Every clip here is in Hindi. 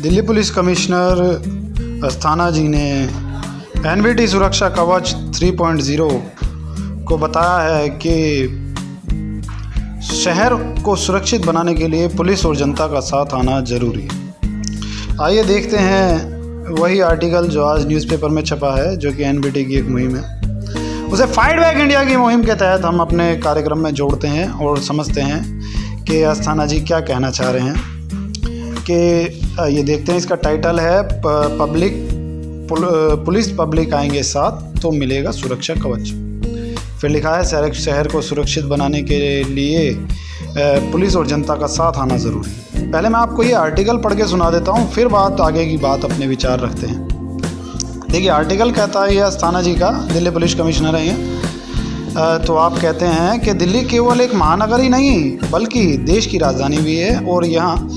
दिल्ली पुलिस कमिश्नर अस्थाना जी ने एनवीटी सुरक्षा कवच 3.0 को बताया है कि शहर को सुरक्षित बनाने के लिए पुलिस और जनता का साथ आना जरूरी है। आइए देखते हैं वही आर्टिकल जो आज न्यूज़पेपर में छपा है, जो कि एनवीटी की एक मुहिम है। उसे फाइट बैक इंडिया की मुहिम के तहत हम अपने कार्यक्रम में जोड़ते हैं और समझते हैं कि अस्थाना जी क्या कहना चाह रहे हैं। कि ये देखते हैं, इसका टाइटल है पुलिस पब्लिक आएंगे साथ तो मिलेगा सुरक्षा कवच। फिर लिखा है शहर को सुरक्षित बनाने के लिए पुलिस और जनता का साथ आना ज़रूरी है। पहले मैं आपको ये आर्टिकल पढ़ के सुना देता हूँ, फिर आगे की बात अपने विचार रखते हैं। देखिए, आर्टिकल कहता है, ये अस्थाना जी का, दिल्ली पुलिस कमिश्नर है ये। तो आप कहते हैं कि दिल्ली केवल एक महानगर ही नहीं बल्कि देश की राजधानी भी है और यहाँ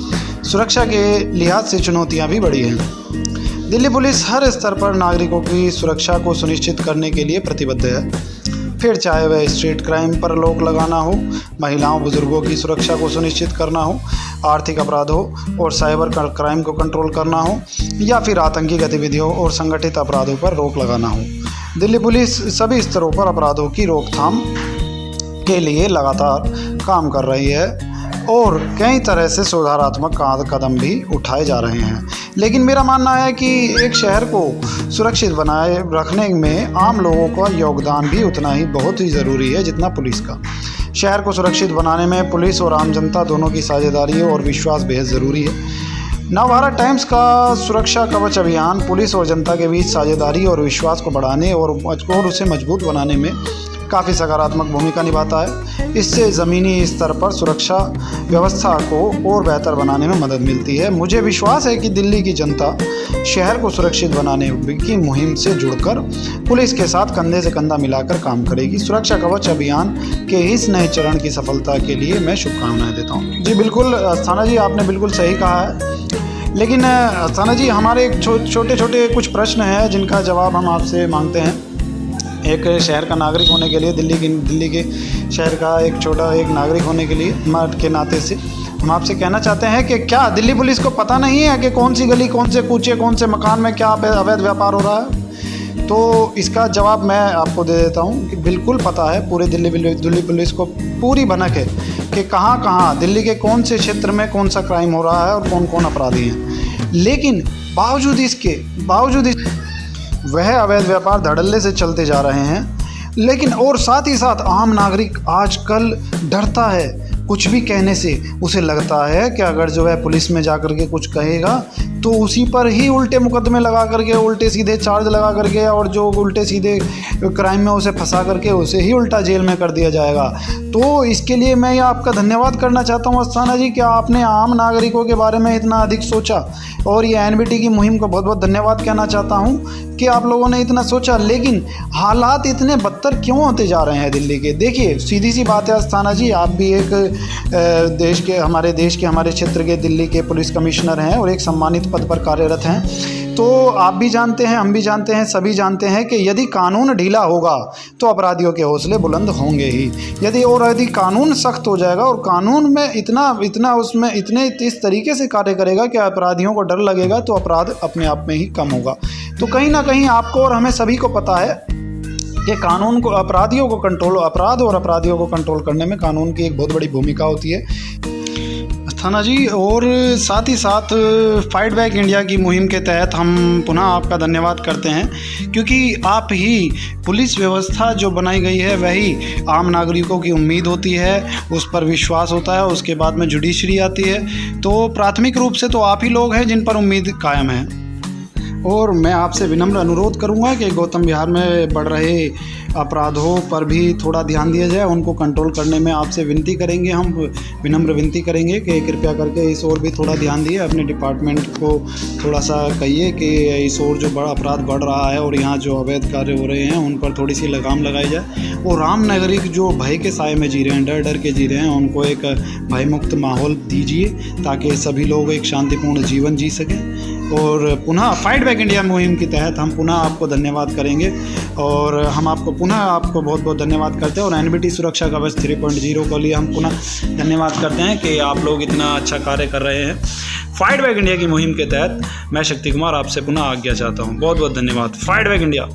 सुरक्षा के लिहाज से चुनौतियाँ भी बड़ी हैं। दिल्ली पुलिस हर स्तर पर नागरिकों की सुरक्षा को सुनिश्चित करने के लिए प्रतिबद्ध है, फिर चाहे वह स्ट्रीट क्राइम पर रोक लगाना हो, महिलाओं बुजुर्गों की सुरक्षा को सुनिश्चित करना हो, आर्थिक अपराध हो और साइबर क्राइम को कंट्रोल करना हो, या फिर आतंकी गतिविधियों और संगठित अपराधों पर रोक लगाना हो। दिल्ली पुलिस सभी स्तरों पर अपराधों की रोकथाम के लिए लगातार काम कर रही है और कई तरह से सुधारात्मक कदम भी उठाए जा रहे हैं। लेकिन मेरा मानना है कि एक शहर को सुरक्षित बनाए रखने में आम लोगों का योगदान भी उतना ही बहुत ही ज़रूरी है जितना पुलिस का। शहर को सुरक्षित बनाने में पुलिस और आम जनता दोनों की साझेदारी और विश्वास बेहद ज़रूरी है। नवभारत टाइम्स का सुरक्षा कवच अभियान पुलिस और जनता के बीच साझेदारी और विश्वास को बढ़ाने और उसे मजबूत बनाने में काफ़ी सकारात्मक भूमिका निभाता है। इससे ज़मीनी स्तर पर सुरक्षा व्यवस्था को और बेहतर बनाने में मदद मिलती है। मुझे विश्वास है कि दिल्ली की जनता शहर को सुरक्षित बनाने की मुहिम से जुड़कर पुलिस के साथ कंधे से कंधा मिलाकर काम करेगी। सुरक्षा कवच अभियान के इस नए चरण की सफलता के लिए मैं शुभकामनाएं देता हूँ। जी बिल्कुल अस्थाना जी, आपने बिल्कुल सही कहा है। लेकिन अस्थाना जी, हमारे एक छोटे छोटे कुछ प्रश्न हैं जिनका जवाब हम आपसे मांगते हैं। एक शहर का नागरिक होने के लिए, दिल्ली के शहर का एक नागरिक होने के लिए के नाते से हम आपसे कहना चाहते हैं कि क्या दिल्ली पुलिस को पता नहीं है कि कौन सी गली, कौन से कूचे, कौन से मकान में क्या अवैध व्यापार हो रहा है? तो इसका जवाब मैं आपको दे देता हूं कि बिल्कुल पता है। पूरे दिल्ली पुलिस को पूरी भनक है कि कहाँ दिल्ली के कौन से क्षेत्र में कौन सा क्राइम हो रहा है और कौन कौन अपराधी हैं। लेकिन बावजूद वह अवैध व्यापार धड़ल्ले से चलते जा रहे हैं। लेकिन और साथ ही साथ आम नागरिक आजकल डरता है कुछ भी कहने से। उसे लगता है कि अगर जो है पुलिस में जा कर के कुछ कहेगा तो उसी पर ही उल्टे मुकदमे लगा करके, उल्टे सीधे चार्ज लगा करके, और जो उल्टे सीधे क्राइम में उसे फंसा करके उसे ही उल्टा जेल में कर दिया जाएगा। तो इसके लिए मैं आपका धन्यवाद करना चाहता हूँ अस्थाना जी कि आपने आम नागरिकों के बारे में इतना अधिक सोचा, और ये एनवीटी की मुहिम को बहुत बहुत धन्यवाद कहना चाहता हूँ कि आप लोगों ने इतना सोचा। लेकिन हालात इतने बदतर क्यों होते जा रहे हैं दिल्ली के? देखिए, सीधी सी बात है अस्थाना जी, आप भी एक हमारे क्षेत्र के दिल्ली के पुलिस कमिश्नर हैं और एक सम्मानित पद पर कार्यरत हैं। तो आप भी जानते हैं, हम भी जानते हैं, सभी जानते हैं कि यदि कानून ढीला होगा तो अपराधियों के हौसले बुलंद होंगे ही। यदि कानून सख्त हो जाएगा और कानून में इतने इस तरीके से कार्य करेगा कि अपराधियों को डर लगेगा, तो अपराध अपने आप में ही कम होगा। तो कहीं ना कहीं आपको और हमें सभी को पता है कि कानून को अपराध और अपराधियों को कंट्रोल करने में कानून की एक बहुत बड़ी भूमिका होती है अस्थाना जी। और साथ ही साथ फाइट बैक इंडिया की मुहिम के तहत हम पुनः आपका धन्यवाद करते हैं, क्योंकि आप ही पुलिस व्यवस्था जो बनाई गई है वही आम नागरिकों की उम्मीद होती है, उस पर विश्वास होता है, उसके बाद में जुडिशरी आती है। तो प्राथमिक रूप से तो आप ही लोग हैं जिन पर उम्मीद कायम है। और मैं आपसे विनम्र अनुरोध करूंगा कि गौतम विहार में बढ़ रहे अपराधों पर भी थोड़ा ध्यान दिया जाए, उनको कंट्रोल करने में आपसे विनती करेंगे, हम विनम्र विनती करेंगे कि कृपया करके इस ओर भी थोड़ा ध्यान दिए। अपने डिपार्टमेंट को थोड़ा सा कहिए कि इस ओर जो बड़ा अपराध बढ़ रहा है और यहाँ जो अवैध कार्य हो रहे हैं उन पर थोड़ी सी लगाम लगाई जाए। और आम नागरिक जो भय के साए में जी रहे हैं, डर के जी रहे हैं, उनको एक भयमुक्त माहौल दीजिए ताकि सभी लोग एक शांतिपूर्ण जीवन जी सकें। और पुनः फाइट बैक इंडिया मुहिम के तहत हम पुनः आपको धन्यवाद करेंगे और हम आपको बहुत बहुत धन्यवाद करते हैं। और एनवीटी सुरक्षा कवच 3.0 के लिए हम पुनः धन्यवाद करते हैं कि आप लोग इतना अच्छा कार्य कर रहे हैं। फाइट बैक इंडिया की मुहिम के तहत मैं शक्ति कुमार आपसे पुनः आज्ञा चाहता हूँ। बहुत बहुत धन्यवाद। Fight back India.